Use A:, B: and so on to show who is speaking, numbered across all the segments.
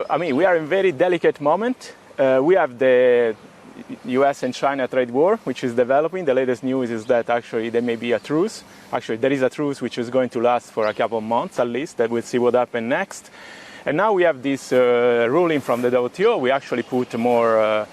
A: I mean, we are in a very delicate moment. We have the US and China trade war, which is developing. The latest news is that actually there may be a truce. Actually, there is a truce which is going to last for a couple of months at least. That we'll see what happens next. And now we have this ruling from the WTO. We actually put more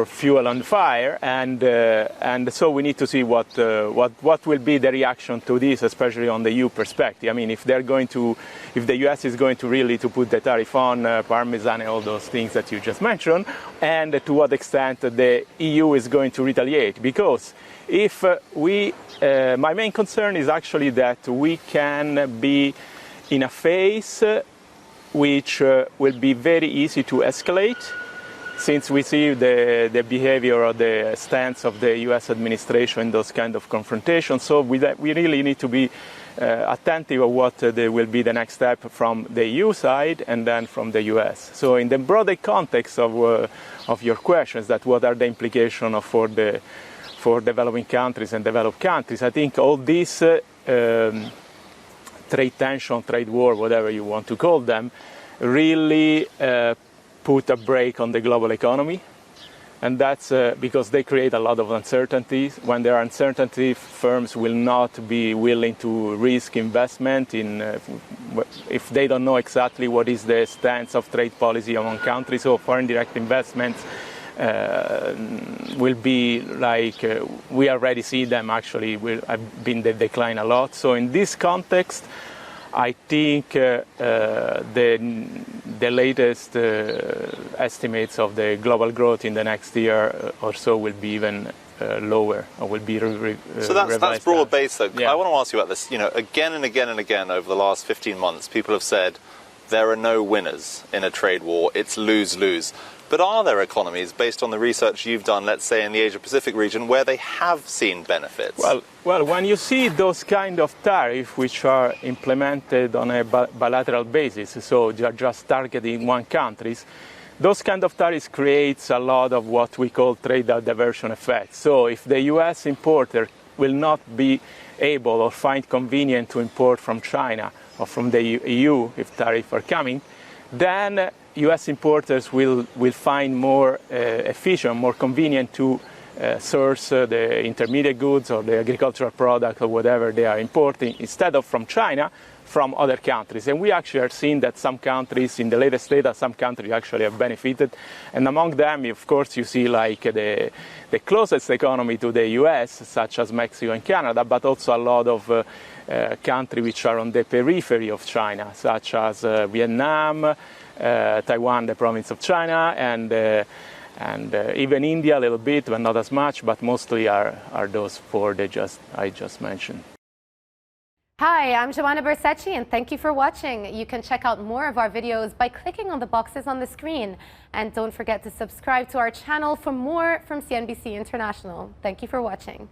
A: fuel on fire, and so we need to see what will be the reaction to this, especially on the EU perspective. I mean, if the US is going to really to put the tariff on Parmesan and all those things that you just mentioned, and to what extent the EU is going to retaliate. Because if my main concern is actually that we can be in a phase which will be very easy to escalate, since we see the behavior or the stance of the US administration in those kind of confrontations. So we really need to be attentive of what will be the next step from the EU side and then from the US. So in the broader context of your questions, that what are the implications for developing countries and developed countries, I think all these trade tension, trade war, whatever you want to call them, really put a brake on the global economy. And that's because they create a lot of uncertainties. When there are uncertainty, firms will not be willing to risk investment if they don't know exactly what is the stance of trade policy among countries. So foreign direct investments will be like, we already see them actually have been in decline a lot. So in this context, I think the latest estimates of the global growth in the next year or so will be even lower, or will be
B: so that's broad based though.
A: Yeah.
B: I want to ask you about this. You know, again and again and again over the last 15 months, people have said there are no winners in a trade war. It's lose-lose. But are there economies, based on the research you've done, let's say in the Asia-Pacific region, where they have seen benefits?
A: Well, when you see those kind of tariffs which are implemented on a bilateral basis, so they are just targeting one country, those kind of tariffs creates a lot of what we call trade diversion effect. So if the US importer will not be able or find convenient to import from China or from the EU if tariffs are coming, then US importers will find more efficient, more convenient to source the intermediate goods or the agricultural product or whatever they are importing, instead of from China, from other countries. And we actually are seeing that some countries, in the latest data, some countries actually have benefited. And among them, of course, you see like the closest economy to the US, such as Mexico and Canada, but also a lot of countries which are on the periphery of China, such as Vietnam, Taiwan, the province of China, and even India a little bit, but not as much, but mostly are those four I just mentioned.
C: Hi, I'm Joanna Bersecci, and thank you for watching. You can check out more of our videos by clicking on the boxes on the screen. And don't forget to subscribe to our channel for more from CNBC International. Thank you for watching.